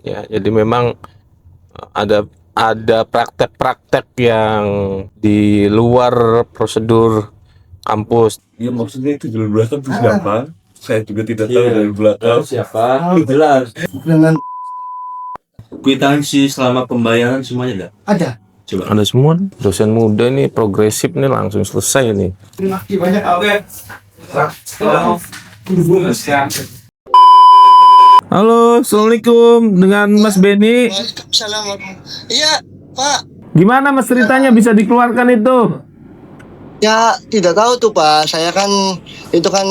Ya, jadi memang ada praktek-praktek yang di luar prosedur kampus. Ya maksudnya itu jalur belakang itu siapa? Saya juga tidak tahu dari belakang. Siapa? Jelas. Dengan kwitansi selama pembayaran semuanya ada? Coba. Ada semua nih. Dosen muda nih, progresif nih, langsung selesai nih. Terima kasih banyak. Oke. Halo, assalamualaikum dengan Mas Beni. Waalaikumsalam. Iya, Pak. Gimana Mas ceritanya bisa dikeluarkan itu? Ya, tidak tahu tuh, Pak. Saya kan itu kan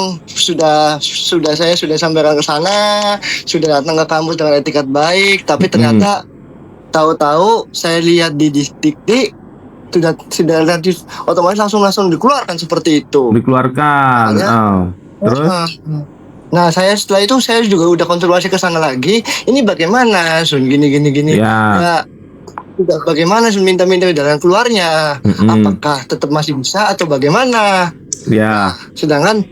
saya sudah sampaikan ke sana, sudah datang ke kampus dengan etikat baik, tapi ternyata tahu-tahu saya lihat di dikti sudah nanti otomatis langsung dikeluarkan seperti itu. Dikeluarkan. Makanya, Terus? Nah, saya setelah itu saya juga udah konfirmasi ke sana lagi. Ini bagaimana, Sun? Gini. Ya. Ya, udah bagaimana Sun minta jalan keluarnya? Apakah tetap masih bisa atau bagaimana? Ya. Sedangkan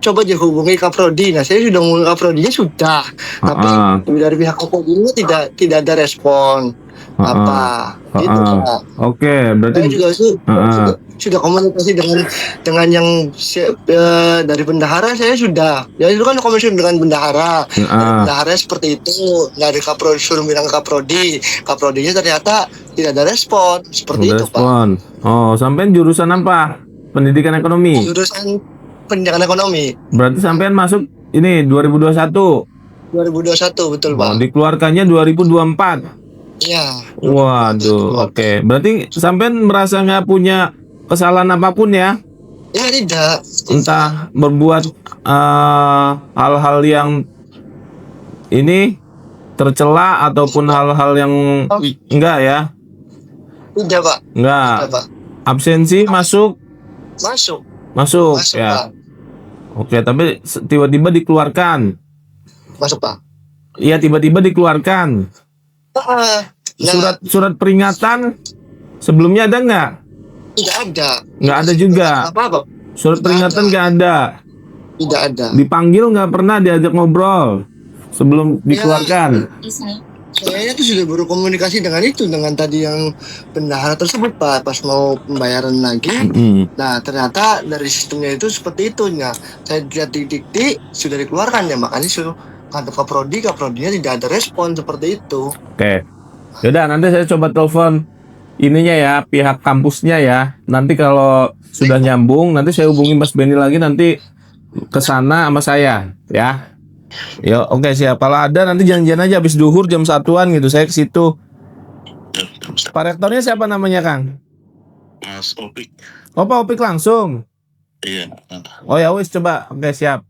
coba aja hubungi Kaprodi. Nah, saya sudah hubungi Kaprodinya sudah, tapi dari pihak Kaprodinya tidak ada respon apa gitu, Pak. Oke, berarti Saya juga sudah komunikasi dengan yang dari bendahara. Saya sudah, ya itu kan komunikasi dengan bendahara. Dari bendahara seperti itu, dari Kaprodi suruh bilang ke Kaprodinya ternyata tidak ada respon seperti itu, Pak. Oh, sampean jurusan apa? Pendidikan ekonomi. Jurusan pendidikan ekonomi. Berarti sampean masuk ini 2021. 2021 betul, Pak. Oh, dikeluarkannya 2024. Iya. Waduh, oke. Berarti sampean merasa nggak punya kesalahan apapun ya? Ya tidak. Entah berbuat hal-hal yang ini tercela ataupun hal-hal yang enggak ya? Tidak, Pak. Enggak. Tidak, Pak. Absensi masuk Masuk, ya. Pak. Oke, tapi tiba-tiba dikeluarkan. Masuk, Pak. Iya, tiba-tiba dikeluarkan. Surat peringatan sebelumnya ada nggak? Tidak ada. Nggak ada juga. Apa? Surat peringatan nggak ada. Tidak ada. Dipanggil nggak pernah diajak ngobrol sebelum dikeluarkan. Saya tuh sudah berkomunikasi dengan tadi yang bendahara tersebut, Pak, pas mau pembayaran lagi. Nah, ternyata dari sistemnya itu seperti itu. Nah, saya lihat di dikti sudah dikeluarkan ya, makanya suruh kantor Kaprodinya tidak ada respon seperti itu. Oke. Yaudah, nanti saya coba telepon ininya ya, pihak kampusnya ya. Nanti kalau sudah nyambung, nanti saya hubungi Mas Beni lagi, nanti ke sana sama saya ya. Ya, oke, siap. Kalau ada nanti janjian aja habis duhur jam 1-an gitu, saya ke situ. Pak Rektornya siapa namanya, Kang? Mas Opik. Oh, Pak Opik langsung. Iya. Oh ya wis, coba. Oke, siap.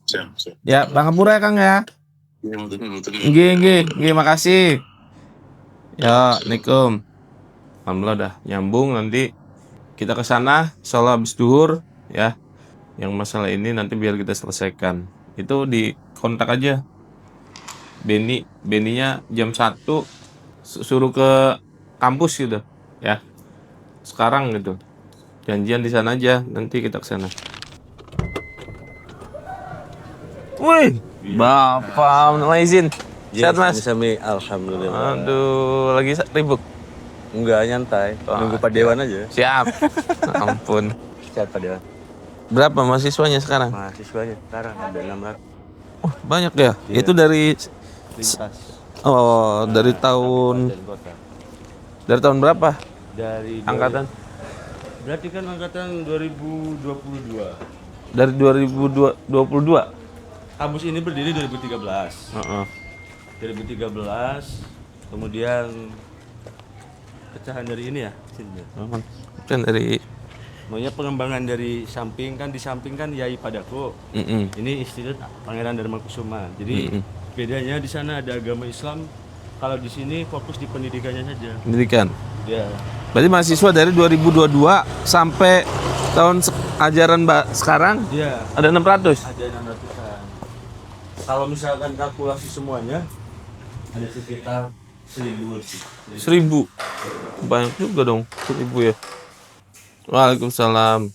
Siap. Ya, Bangapura ya, Kang ya. Nggih, makasih. Ya, Assalamualaikum. Alhamdulillah udah nyambung, nanti kita ke sana insyaallah habis duhur ya. Yang masalah ini nanti biar kita selesaikan. Itu di kontak aja. Beninya jam 1 suruh ke kampus gitu ya. Sekarang gitu. Janjian di sana aja, nanti kita ke sana. Wih, Bapak minal izin. Sehat, Mas? Sami, alhamdulillah. Aduh, lagi ribut. Enggak, nyantai. Nunggu Pak Dewan aja. Siap. Ampun. Siap Pak Dewan. Berapa mahasiswanya sekarang? Mahasiswanya sekarang ada 600. Oh, banyak ya? Iya. Itu dari Lintas. Oh, dari tahun berapa? Dari Angkatan? Berarti kan angkatan 2022. Dari 2022. Kampus ini berdiri 2013. 2013, kemudian pecahan dari ini ya, sini. Kan dari Maunya pengembangan dari samping kan, di samping kan Yai Padako. Ini Institut Pangeran Darmakusuma. Jadi bedanya di sana ada agama Islam, kalau di sini fokus di pendidikannya saja. pendidikan. Ya. Berarti mahasiswa dari 2022 sampai tahun ajaran sekarang Iya. ada 600. Ada 600-an. Kalau misalkan kalkulasi semuanya ada sekitar 1000 sih. 1000. Banyak juga dong, 1000 ya. Waalaikumsalam.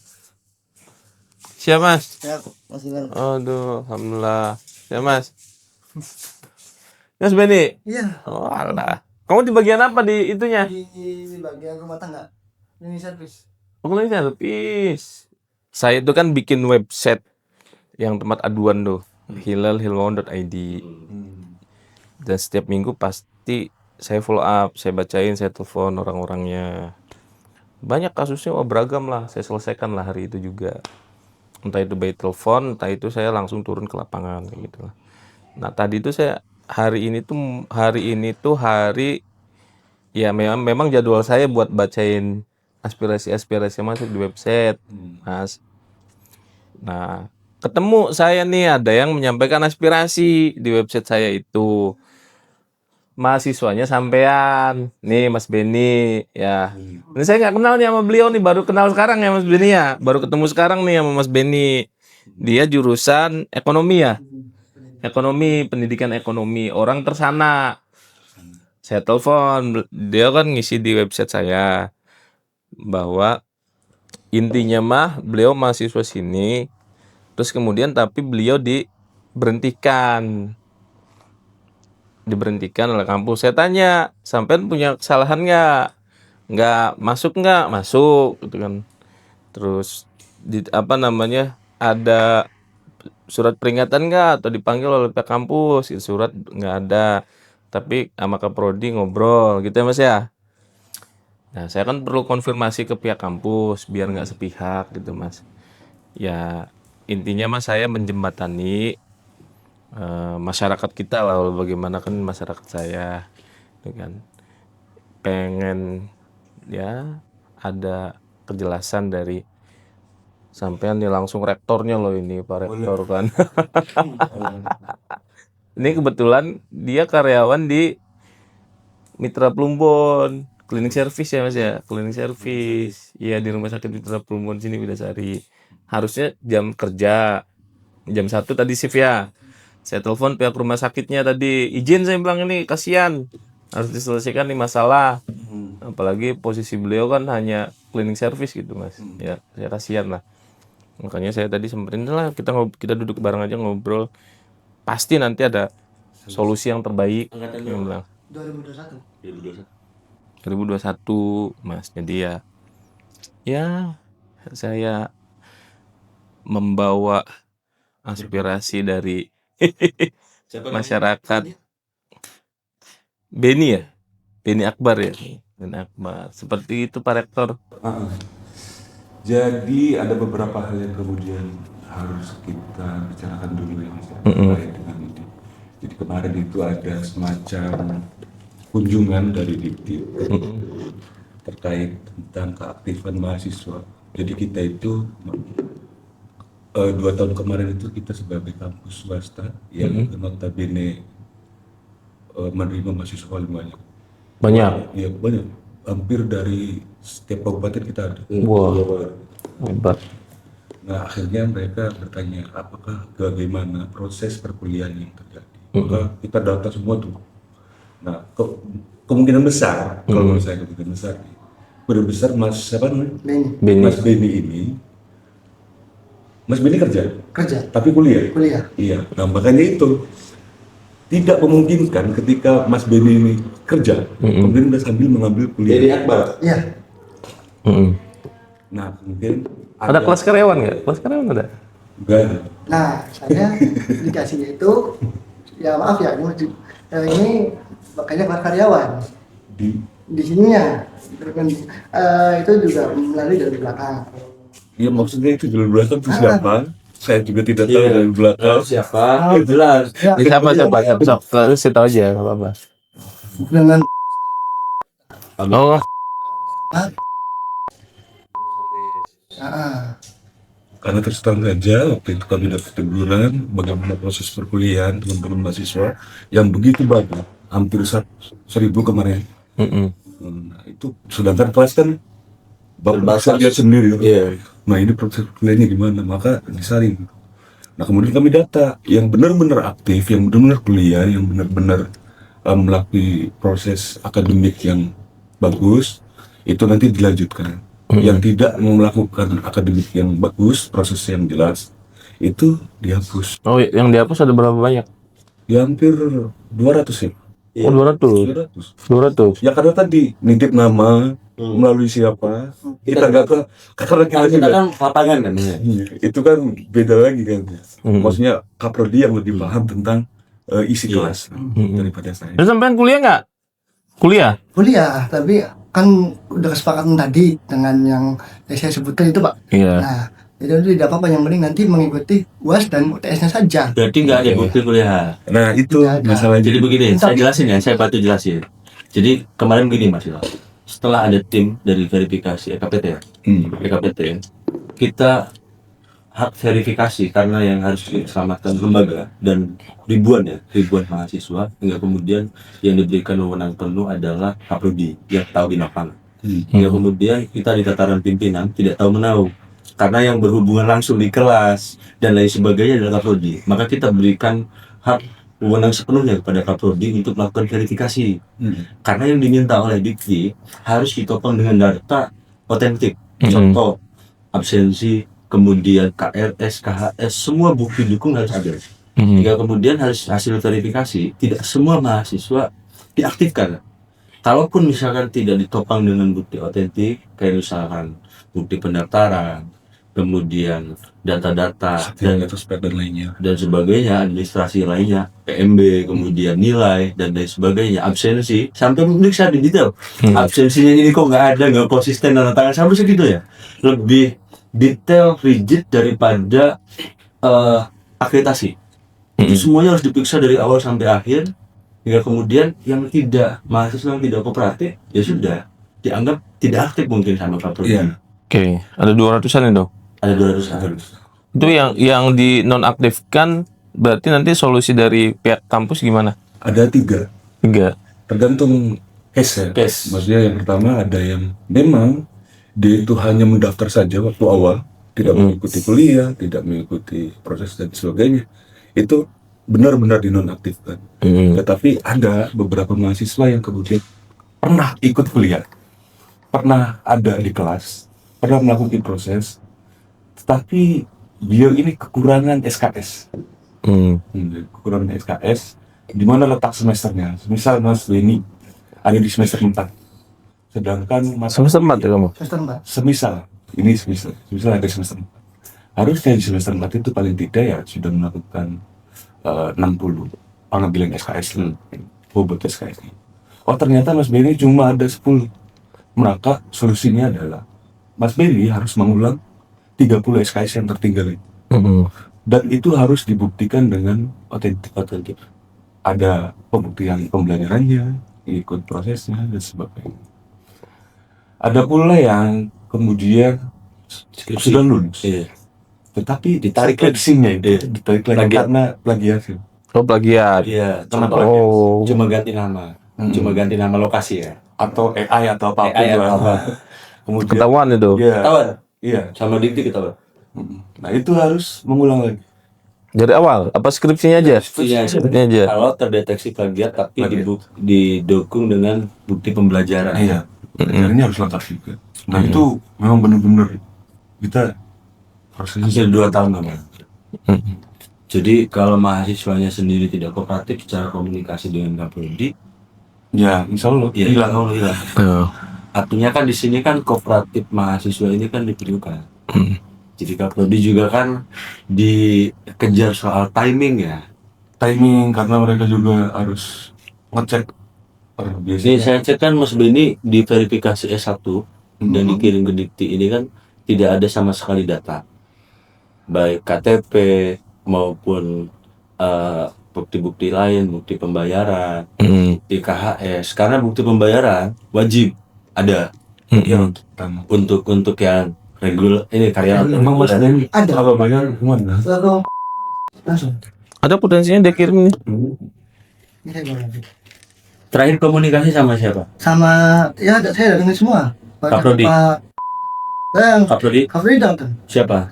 Siap, Mas? Ya, Mas Ilham. Aduh, alhamdulillah. Ya, Mas. Mas Benny. Iya, Oh alah. Kamu di bagian apa di itunya? di bagian rumah tangga. Ini servis. Online service. Saya itu kan bikin website yang tempat aduan tuh. Hilal.id. Dan setiap minggu pasti saya follow up, saya bacain, saya telepon orang-orangnya. Banyak kasusnya beragam lah, saya selesaikan lah hari itu juga. Entah itu by telepon, entah itu saya langsung turun ke lapangan kayak gitu lah. Nah, tadi itu saya hari ini tuh hari ya memang jadwal saya buat bacain aspirasi-aspirasi masuk di website, Mas. Nah, ketemu saya nih ada yang menyampaikan aspirasi di website saya itu. Mahasiswanya sampean nih Mas Benny ya. Ini saya nggak kenal nih sama beliau nih, baru kenal sekarang ya Mas Benny ya. Baru ketemu sekarang nih sama Mas Benny. Dia jurusan ekonomi ya. Ekonomi, pendidikan ekonomi. Orang tersana. Saya telepon, dia kan ngisi di website saya bahwa intinya mah beliau mahasiswa sini. Terus kemudian tapi beliau diberhentikan oleh kampus. Saya tanya, sampean punya kesalahan nggak? Nggak masuk gitu kan. Terus ada surat peringatan nggak atau dipanggil oleh pihak kampus? Surat nggak ada, tapi sama Kaprodi ngobrol gitu ya Mas ya. Nah, saya kan perlu konfirmasi ke pihak kampus biar nggak sepihak gitu Mas. Ya intinya Mas, saya menjembatani masyarakat kita lah, bagaimana kan masyarakat saya dengan pengen ya ada kejelasan dari sampean nih, langsung rektornya loh ini Pak Rektor kan. Ini kebetulan dia karyawan di Mitra Plumbon, cleaning service ya Mas ya, cleaning service. Iya di rumah sakit Mitra Plumbon sini Widasari. Harusnya jam kerja jam 1 tadi shift ya. Saya telepon pihak rumah sakitnya tadi, izin saya bilang ini kasihan harus diselesaikan nih masalah. Apalagi posisi beliau kan hanya cleaning service gitu Mas. Ya saya kasihan lah. Makanya saya tadi sempetin lah kita duduk bareng aja ngobrol. Pasti nanti ada solusi yang terbaik. Dia bilang 2021. 2021 Mas. Jadi ya saya membawa aspirasi dari masyarakat. Benny ya? Benny Akbar ya? Benny Akbar. Seperti itu Pak Rektor. Jadi ada beberapa hal yang kemudian harus kita bicarakan dulu yang terkait dengan ini. Jadi kemarin itu ada semacam kunjungan dari Dikti terkait tentang keaktifan mahasiswa. Jadi kita itu 2 tahun kemarin itu kita sebagai kampus swasta yang notabene menerima mahasiswa paling banyak. Banyak? Iya banyak. Hampir dari setiap kabupaten kita ada. Wah, hebat. Nah akhirnya mereka bertanya apakah bagaimana proses perkuliahan yang terjadi. Maka kita data semua tuh. Nah kemungkinan besar, kalau menurut saya kemungkinan besar Mas siapa namanya? Benny. Mas Benny ini. Mas Benny kerja, tapi kuliah. Iya. Nah makanya itu tidak memungkinkan ketika Mas Benny ini kerja, kemudian udah sambil mengambil kuliah. Jadi Akbar. Iya. Nah mungkin Ada kelas karyawan nggak? Kelas karyawan ada? Enggak ada. Nah, saya dikasihnya itu, ya maaf ya, ini makanya kelas karyawan. Di sininya, itu juga melalui dari belakang. Iya maksudnya itu jalur belakang itu siapa? Saya juga tidak tahu jalur belakang. Siapa? Jelas. Siapa? Terus saya tahu aja nggak apa-apa. Dengan Oh, Karena terus terang saja waktu itu kami dapat teguran bagaimana proses perkuliahan teman-teman mahasiswa yang begitu bagus, hampir 1.000 kemarin. Nah itu sedangkan kelas kan Bapak lihat sendiri. Nah ini proses perkuliahannya gimana, maka disaring. Nah kemudian kami data yang benar-benar aktif, yang benar-benar kuliah, yang benar-benar melalui proses akademik yang bagus, itu nanti dilanjutkan. Yang tidak melakukan akademik yang bagus, proses yang jelas, itu dihapus. yang dihapus ada berapa banyak? Ya hampir 200 ya. Oh, 200. 200. 200. Ya karena tadi nitip nama melalui siapa kita nggak tahu karena Kalau kita kan lapangan kan ya. itu kan beda lagi kan. Maksudnya kaprodi yang lebih paham tentang isi Iya. kelas daripada saya. Terus sampean kuliah nggak? Kuliah? Kuliah, tapi kan udah kesepakatan tadi dengan yang saya sebutkan itu Pak. Iya. Nah, itu tidak apa-apa, yang penting nanti mengikuti UAS dan UTS-nya saja. Berarti nggak ada bukti kuliah. Nah itu Tidak ada. masalahnya. Jadi begini, Tapi- saya jelasin ya, saya bantu jelasin. Jadi kemarin begini Mas Ilham. Setelah ada tim dari verifikasi EKPT ya, EKPT, kita hak verifikasi karena yang harus diselamatkan lembaga dan ribuan mahasiswa, hingga kemudian yang diberikan wewenang penuh adalah Kaprodi yang tahu di lapangan. Hingga kemudian kita di tataran pimpinan tidak tahu menahu karena yang berhubungan langsung di kelas dan lain sebagainya adalah Kaprodi. Maka kita berikan hak wewenang sepenuhnya kepada Kaprodi untuk melakukan verifikasi. Karena yang diminta oleh Dikti harus ditopang dengan data otentik. Contoh absensi, kemudian KRS, KHS, semua bukti dukung harus ada. Hingga kemudian harus hasil verifikasi, tidak semua mahasiswa diaktifkan. Kalaupun misalkan tidak ditopang dengan bukti otentik, kayak misalkan bukti pendaftaran, kemudian data-data dan lainnya. sebagainya, administrasi lainnya, PMB, kemudian nilai dan lain sebagainya, absensi, sampai periksa di detail. Absensinya ini kok nggak ada, nggak konsisten tanda tangan, sampai segitu ya. Lebih detail, rigid daripada akreditasi. Semuanya harus diperiksa dari awal sampai akhir, hingga kemudian yang tidak, mahasiswa yang tidak kooperatif ya sudah dianggap tidak aktif mungkin sama Kaprodi. Iya. Oke, ada 200-an itu. Ada 200 Itu yang di nonaktifkan, berarti nanti solusi dari pihak kampus gimana? Ada 3. 3. Tergantung case ya. Case. Maksudnya yang pertama ada yang memang dia itu hanya mendaftar saja waktu awal, tidak mengikuti kuliah, tidak mengikuti proses dan sebagainya. Itu benar-benar dinonaktifkan. Tetapi ada beberapa mahasiswa yang kemudian pernah ikut kuliah, pernah ada di kelas, pernah melakukan proses, tetapi dia ini kekurangan SKS. Kekurangan SKS, di mana letak semesternya? Misal Mas Beni ada di semester 4. Sedangkan Mas Semester 4 ya kamu? Semester Mbak. semisal ada semester 4. Harusnya di semester 4 itu paling tidak ya sudah melakukan 60 pengambilan SKS, bobot SKS. Oh ternyata Mas Beni cuma ada 10. Maka solusinya adalah Mas Beni harus mengulang 30 SKS yang tertinggal itu. Dan itu harus dibuktikan dengan otentik. Ada pembuktian pembelajarannya, ikut prosesnya dan sebagainya. Ada pula yang kemudian sudah lulus, tetapi ditarik leksinya itu, ditarik lagi karena plagiat. Oh, plagiat. Iya, Oh. cuma ganti nama, cuma ganti nama lokasi ya. Atau AI atau apa AI atau apa. Kemudian Ketahuan itu. iya, Ketahuan? iya. Sama Dikti ketahuan. Nah itu harus mengulang lagi. Dari awal apa skripsinya aja? Iya, Skripsinya aja. kalau terdeteksi plagiat tapi Plagiat. didukung dengan bukti pembelajaran. Iya, pelajarannya harus lengkap juga. Nah itu memang benar-benar kita prosesnya Hampir 2 tahun namanya. Jadi kalau mahasiswanya sendiri tidak kooperatif secara komunikasi dengan Kaprodi, ya insya Allah ya hilang. Artinya kan di sini kan kooperatif mahasiswa ini kan diperlukan. Jadi Kaprodi juga kan dikejar soal timing ya. timing karena mereka juga harus ngecek Ini biasanya. saya cek kan Mas Beni di verifikasi S1 dan dikirim ke Dikti ini kan tidak ada sama sekali data. Baik KTP maupun bukti-bukti lain, bukti pembayaran, bukti KHS. Karena bukti pembayaran wajib ada Yang pertama. untuk yang reguler ini karyawan. Emang Mas Den Ada. kalau bayar gimana? Lalu langsung. Ada potensinya dia kirim nih. Ini saya bawa lagi. Terakhir komunikasi sama siapa? Sama ya saya dengan semua. Kaprodi. Kaprodi Datang. siapa?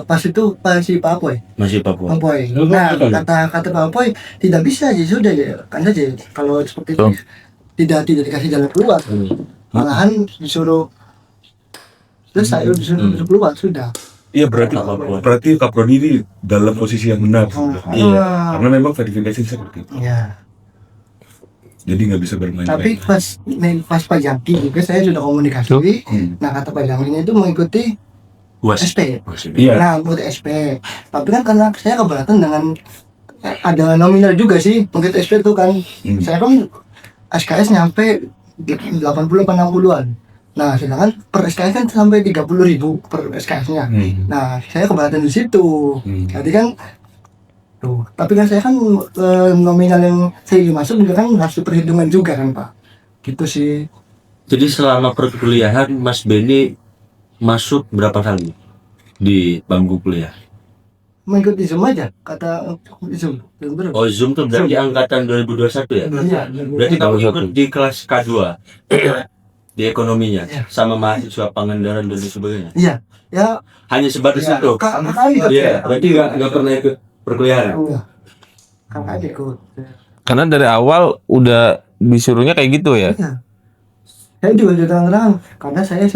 Pas itu si Pak Apoy. Masih Papua. Apoy. Nah, kata Pak Apoy tidak bisa aja sudah ya. Kan saja kalau seperti itu tidak dikasih jalan keluar. Malahan disuruh selesai disuruh keluar sudah. Iya, berarti Kaprodi ini dalam posisi yang benar. Iya. Karena memang verifikasi seperti itu. Iya. Jadi nggak bisa bermain. Tapi pas Pak Jaki juga saya sudah komunikasi. Nah kata Pak Jakinya itu mengikuti SP. Iya. Nah mengikuti SP. Tapi kan karena saya keberatan dengan ada nominal juga sih mengikuti SP itu kan. Saya kan SKS nyampe 80-60an. Nah sedangkan per SKS kan sampai 30.000 per SKS-nya. Nah saya keberatan di situ. Jadi kan tuh, tapi kan saya kan nominal yang saya masuk juga kan harus perhitungan juga kan Pak. Gitu sih. Jadi selama perkuliahan Mas Benny masuk berapa kali di bangku kuliah? Mengikuti Zoom aja, kata Zoom. Oh Zoom tuh berarti angkatan 2021 ya? Iya. Berarti kamu ikut di kelas K2 di ekonominya sama mahasiswa Pangandaran dan sebagainya? Iya. Ya. Hanya sebatas Ya, itu? Iya, berarti nggak pernah ikut perkuliahan? Enggak. Kakak ikut. Karena dari awal udah disuruhnya kayak gitu ya. Iya. Saya juga terang-terang karena saya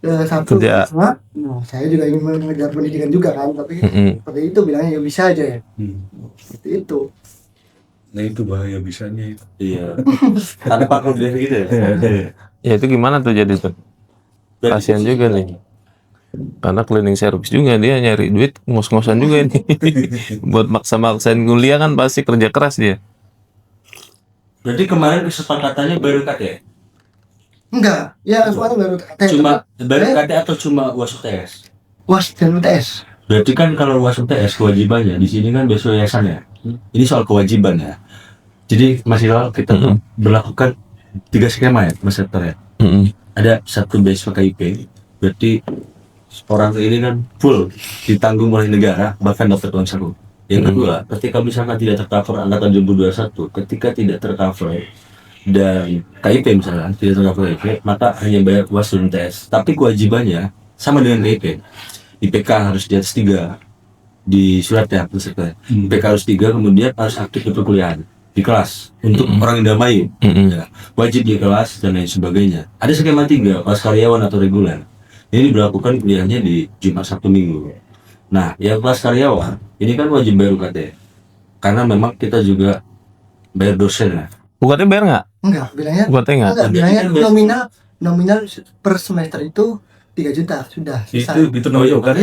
satu Kerja. nah, saya juga ingin mengejar pendidikan juga kan, tapi seperti itu bilangnya ya bisa aja ya. Seperti itu. Nah itu bahaya bisanya itu. Iya. Tanpa kuliah gitu ya? Ya itu gimana tuh jadi tuh? Kasihan juga nih. Karena cleaning service juga dia nyari duit ngos-ngosan juga ini. Buat maksa-maksain kuliah kan pasti kerja keras dia. Berarti kemarin kesepakatannya baru KT? Enggak, ya sekarang baru TS. Cuma baru KT atau cuma UAS UTS? UAS dan UTS. Berarti kan kalau UAS UTS kewajibannya di sini kan besok yayasan ya. Ini soal kewajiban ya. Jadi masih lalu kita berlakukan 3 skema ya Mas Rektor ya. Ada satu beasiswa KIP, berarti orang ini kan full ditanggung oleh negara bahkan dapat uang saku. Yang kedua, ketika misalkan tidak tercover angkatan 2021, ketika tidak tercover dan KIP misalnya tidak tercover KIP, maka hanya bayar UAS dan UTS. Tapi kewajibannya sama dengan KIP. IPK harus di atas 3 di surat ya, IPK harus 3, kemudian harus aktif di perkuliahan di kelas untuk orang yang damai, ya, wajib di kelas dan lain sebagainya. Ada skema 3, kelas karyawan atau reguler. Ini diberlakukan kuliahnya di Jumat Sabtu Minggu. Nah, yang kelas karyawan ini kan wajib bayar UKT karena memang kita juga bayar dosen ya. UKT bayar nggak? Enggak, bilangnya UKT nggak? enggak, bilangnya nominal per semester itu 3 juta sudah. Itu namanya UKT.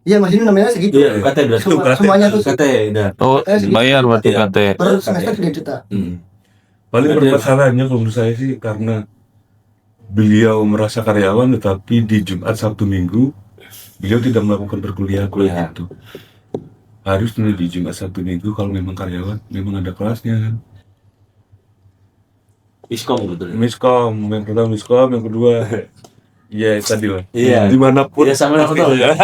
Iya, masih nominal segitu. Iya, UKT berarti Semuanya tuh UKT udah. Oh, bayar berarti UKT. per semester 3 juta. Paling permasalahannya kalau menurut saya sih karena beliau merasa karyawan tetapi di Jumat Sabtu Minggu beliau tidak melakukan perkuliahan itu. Harusnya di Jumat Sabtu Minggu kalau memang karyawan memang ada kelasnya kan. Miskom betul. Miskom, yang pertama miskom, yang kedua ya tadi lah. Iya. Dimanapun. Iya sama betul ya.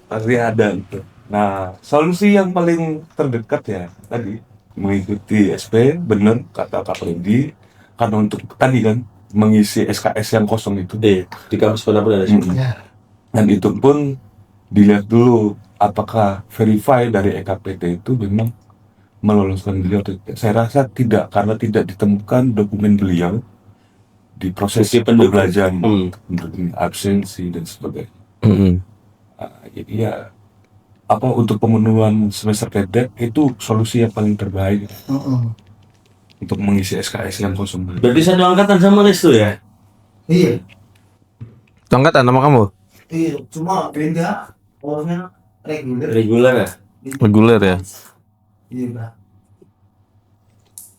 Pasti ada gitu. Nah, solusi yang paling terdekat ya tadi mengikuti SP, bener kata Kak Freddy, karena untuk tadi kan mengisi SKS yang kosong itu. Di kampus pun ada sih. Dan itu pun dilihat dulu apakah verify dari EKPT itu memang meloloskan beliau. Saya rasa tidak, karena tidak ditemukan dokumen beliau di proses pembelajaran, absensi dan sebagainya. Jadi ya apa untuk pemenuhan semester pendek itu solusi yang paling terbaik untuk mengisi SKS yang kosong. Berarti satu angkatan sama Restu ya? Iya. Angkatan nama kamu? Iya, cuma beda orangnya reguler. Reguler ya? Reguler ya. Iya.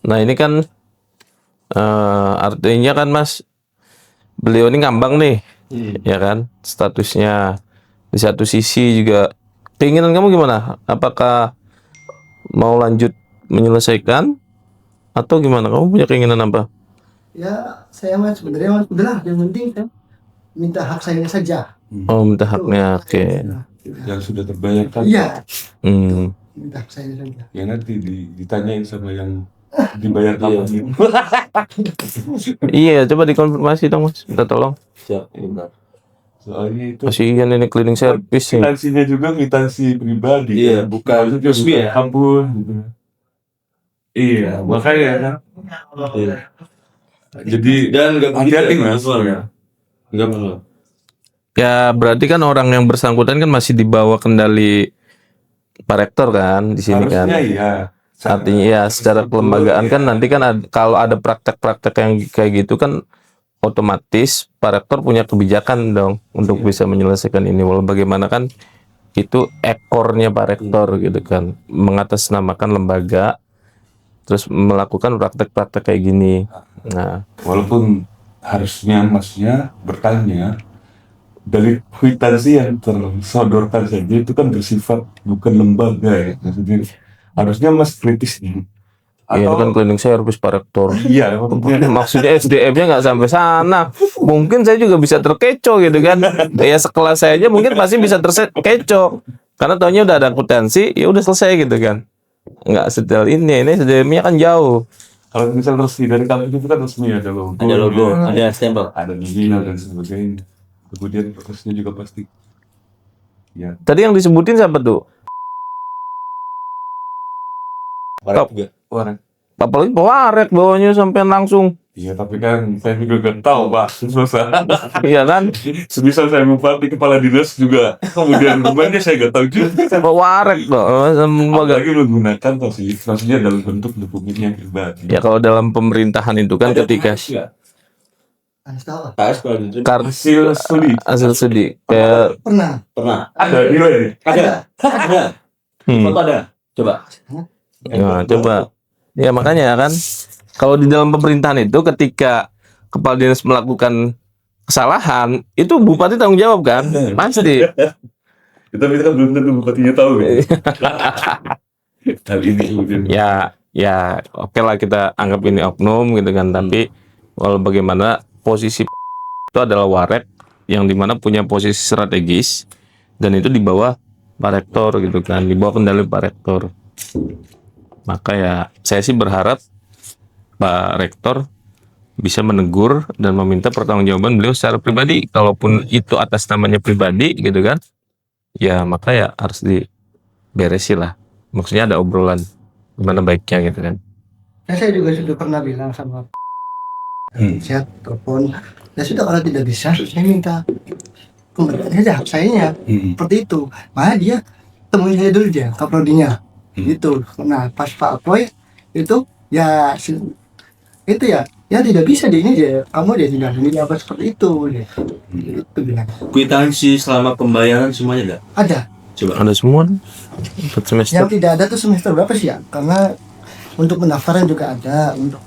Nah ini kan artinya kan Mas, beliau ini ngambang nih, ya kan, statusnya. Di satu sisi juga keinginan kamu gimana? Apakah mau lanjut menyelesaikan atau gimana? Kamu punya keinginan apa? Ya, saya mah sebenarnya udahlah, yang penting kan minta hak saya saja. Oh, minta haknya, oke. Yang sudah terbayarkan. Iya. Minta hak saya saja. Ya nanti ditanyain sama yang dibayar kamu. Iya, coba dikonfirmasi dong Mas, minta tolong. Siap, benar. Soalnya itu Kasihan ini cleaning service nih. kwitansinya juga kwitansi pribadi. Iya, bukan resmi ya? Ampun. Gitu. Iya, makanya kan. Iya. Jadi Dan nggak hati-hati begitu ya, Mas. Mas, ya? Nggak perlu. Ya berarti kan orang yang bersangkutan kan masih di bawah kendali Pak Rektor kan di sini kan. Harusnya iya. Artinya ya secara kelembagaan kan nanti kan kalau ada praktek-praktek yang kayak gitu kan otomatis Pak Rektor punya kebijakan dong untuk bisa menyelesaikan ini. Walau bagaimana kan itu ekornya Pak Rektor gitu kan, mengatasnamakan lembaga terus melakukan praktek-praktek kayak gini. Nah, Walaupun harusnya masnya bertanya dari kwitansi yang tersodorkan saja itu kan bersifat bukan lembaga ya. Maksudnya harusnya mas kritis nih. ya itu kan cleaning service Pak Rektor. Iya, Maksudnya SDM-nya nggak sampai sana. Mungkin saya juga bisa terkecoh gitu kan. Ya sekelas saya aja mungkin pasti bisa terkecoh. Karena taunya udah ada akuntansi, ya udah selesai gitu kan. Nggak sedetail ini SDM-nya kan jauh. kalau misal resmi dari kami itu kan resmi ada logo. Ada logo, ada stempel. ada bina dan sebagainya. Kemudian prosesnya juga pasti. Ya, Tadi yang disebutin siapa tuh? Warek juga. orang. Apalagi Pak Warek bawanya sampai langsung. Iya, tapi kan saya juga gak tahu, Pak. Susah. Iya kan? Sebisa saya bupati kepala dinas juga. Kemudian bebannya saya gak tahu juga. Pak Warek loh. Apalagi menggunakan maksudnya dalam bentuk dokumennya pribadi. Ya kalau dalam pemerintahan itu kan ketika TAS kalau diterima. Hasil studi. hasil studi kayak Pernah. Ada nilai. Ada. Foto ada. Coba. ya, coba ya makanya kan kalau di dalam pemerintahan itu ketika kepala dinas melakukan kesalahan itu bupati tanggung jawab kan pasti. Tapi itu kan belum tentu bupatinya tahu ya. Hal ini kemudian. ya oke lah kita anggap ini oknum gitu kan, tapi walau bagaimana posisi itu adalah Warek yang dimana punya posisi strategis dan itu di bawah Pak Rektor gitu kan, di bawah kendali Pak Rektor. Maka ya saya sih berharap Pak Rektor bisa menegur dan meminta pertanggungjawaban beliau secara pribadi. Kalaupun itu atas namanya pribadi gitu kan, ya maka ya harus diberesi lah. Maksudnya ada obrolan gimana baiknya gitu kan. Ya, saya juga sudah pernah bilang sama saya telepon. Ya sudah, kalau tidak bisa saya minta kembalian saja hak sayanya. Seperti itu. Malah dia temuin saya dulu dia kaprodinya. Gitu. Nah pas Pak Apoy itu ya itu ya tidak bisa di ini dia, kamu dia tidak ini apa seperti itu dia. Itu bilang Kwitansi selama pembayaran semuanya ada? ada. Coba. Ada semua 4 semester. Yang tidak ada tuh semester berapa sih ya? Karena untuk pendaftaran juga ada, untuk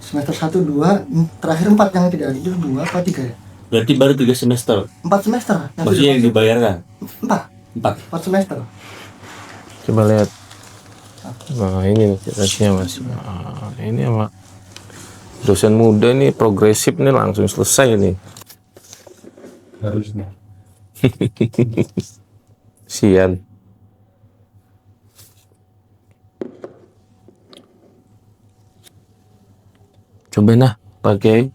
semester 1, 2, terakhir 4 yang tidak ada itu 2 apa 3 ya? Berarti baru 3 semester. 4 semester. Maksudnya yang dibayarkan? 4. 4 semester. Coba lihat. Nah ini nih ceritanya mas. Nah, ini sama dosen muda nih progresif nih langsung selesai nih. Harusnya. Sian. Coba nah pakai.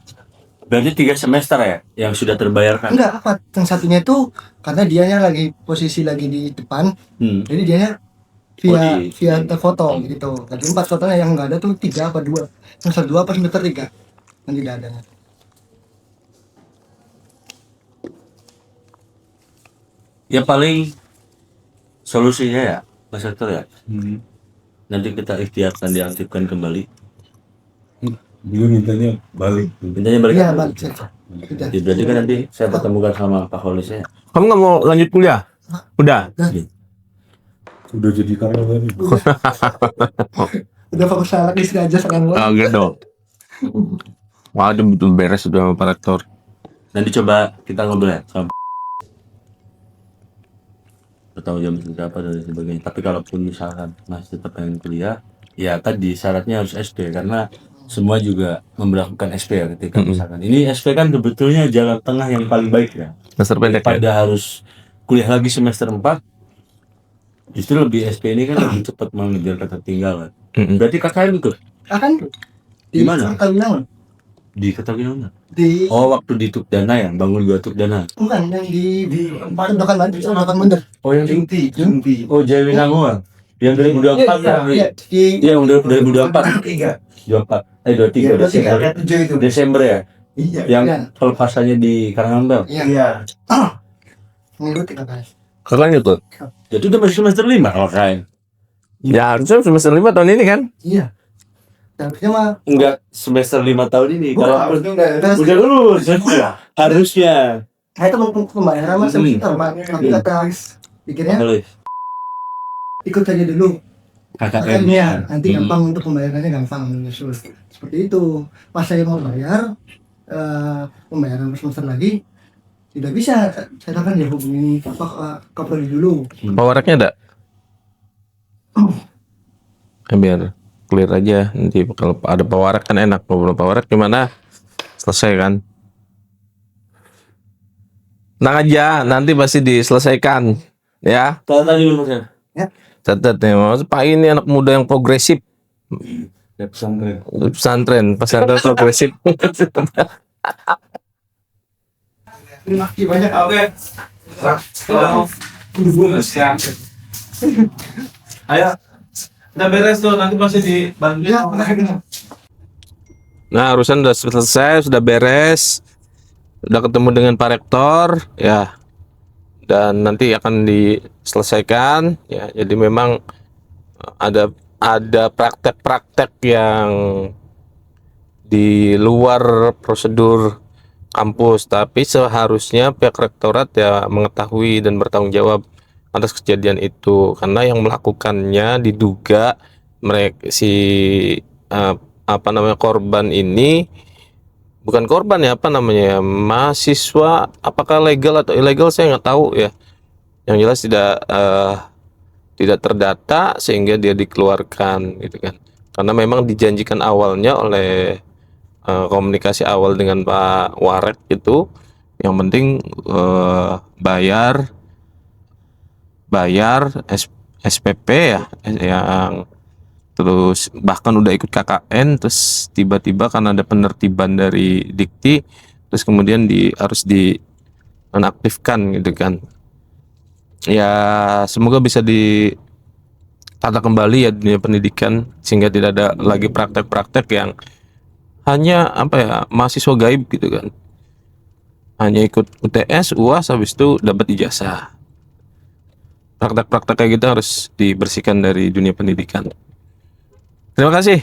Berarti 3 semester ya yang sudah terbayarkan? Enggak, apa? Yang satunya itu karena dianya lagi posisi lagi di depan, jadi dianya via foto gitu. Tadi 4 fotonya yang enggak ada tuh 3 apa 2. Semester 2 apa semester 3 yang tidak ada. Ya paling solusinya ya Mas Rektor ya, nanti kita ikhtiarkan diaktifkan kembali. Beliau mintanya balik. Mintanya balik. Iya, balik saja. Sudah. Ya, berarti kan nanti saya pertemukan sama Pak Holisnya. Kamu nggak mau lanjut kuliah? Udah. Udah jadi karyawan. Udah fokus sama istri aja sekarang. Agak dong. Wah, itu betul beres sudah sama Pak Rektor. Nanti coba kita ngobrol ya sama bertanggung jawab berapa dan sebagainya. Tapi kalaupun misalkan masih tetap pengen kuliah, ya tadi syaratnya harus SP karena semua juga memperlakukan SP ya ketika misalkan ini SP kan sebetulnya jalan tengah yang paling baik ya. Semester pendek ya? Pada harus kuliah lagi semester 4, justru lebih SP ini kan lebih cepat mengejar ketertinggalan. Berarti KKN ikut? Akan Di mana? Kalimantan. Di Kertaginang. Di Oh, waktu di Tukdana ya, bangun 2 Tukdana. bukan yang di Dokan Mundur. Oh, yang Inti. Oh, Jawinanguan. Yang 2024 kan? Iya, di Iya, yang 2024. 24. 23 Desember ya? Iya. Yang pelepasannya di Karangambel. Iya. mengikuti kakak. Kakaknya tuh. Itu udah masih semester 5 kalau kalian. Ya harusnya semester 5 tahun ini kan. Iya. Harusnya mah Enggak semester 5 tahun ini. bukan, Kalau harusnya udah lulus harusnya. saya itu pembayaran mah semester Pak. Tapi kata pikirnya Halo, ikut aja dulu. KKN. Makanya nanti gampang untuk pembayarannya gampang menyusul. Seperti itu. Pas saya mau bayar pembayaran semester lagi tidak bisa. Saya akan ya hubungi Kapolri dulu. Powereknya ada? Biar clear aja nanti kalau ada powerek kan enak. Kalau belum powerek gimana? Selesai kan? Nah aja nanti pasti diselesaikan ya. Tanya dulu Mas. Catat nih, Mas. Pak ini anak muda yang progresif. Ya pesantren. Pesantren progresif. Terima kasih banyak. Ayo, udah beres tuh, nanti pasti dibantu. Ya, Nah, urusan udah selesai, sudah beres, udah ketemu dengan Pak Rektor, ya, dan nanti akan diselesaikan, ya. Jadi memang ada praktek-praktek yang di luar prosedur kampus, tapi seharusnya pihak rektorat ya mengetahui dan bertanggung jawab atas kejadian itu, karena yang melakukannya diduga mereka korban ini bukan korban ya, mahasiswa, apakah legal atau ilegal saya nggak tahu ya, yang jelas tidak terdata sehingga dia dikeluarkan gitu kan, karena memang dijanjikan awalnya oleh komunikasi awal dengan Pak Warek itu yang penting bayar SPP ya, yang terus bahkan udah ikut KKN, terus tiba-tiba kan ada penertiban dari Dikti, terus kemudian harus dinonaktifkan gitu kan. Ya semoga bisa ditata kembali ya dunia pendidikan sehingga tidak ada lagi praktek-praktek yang hanya mahasiswa gaib gitu kan, hanya ikut UTS, UAS, habis itu dapat ijazah. Praktek-praktek kayak gitu harus dibersihkan dari dunia pendidikan. Terima kasih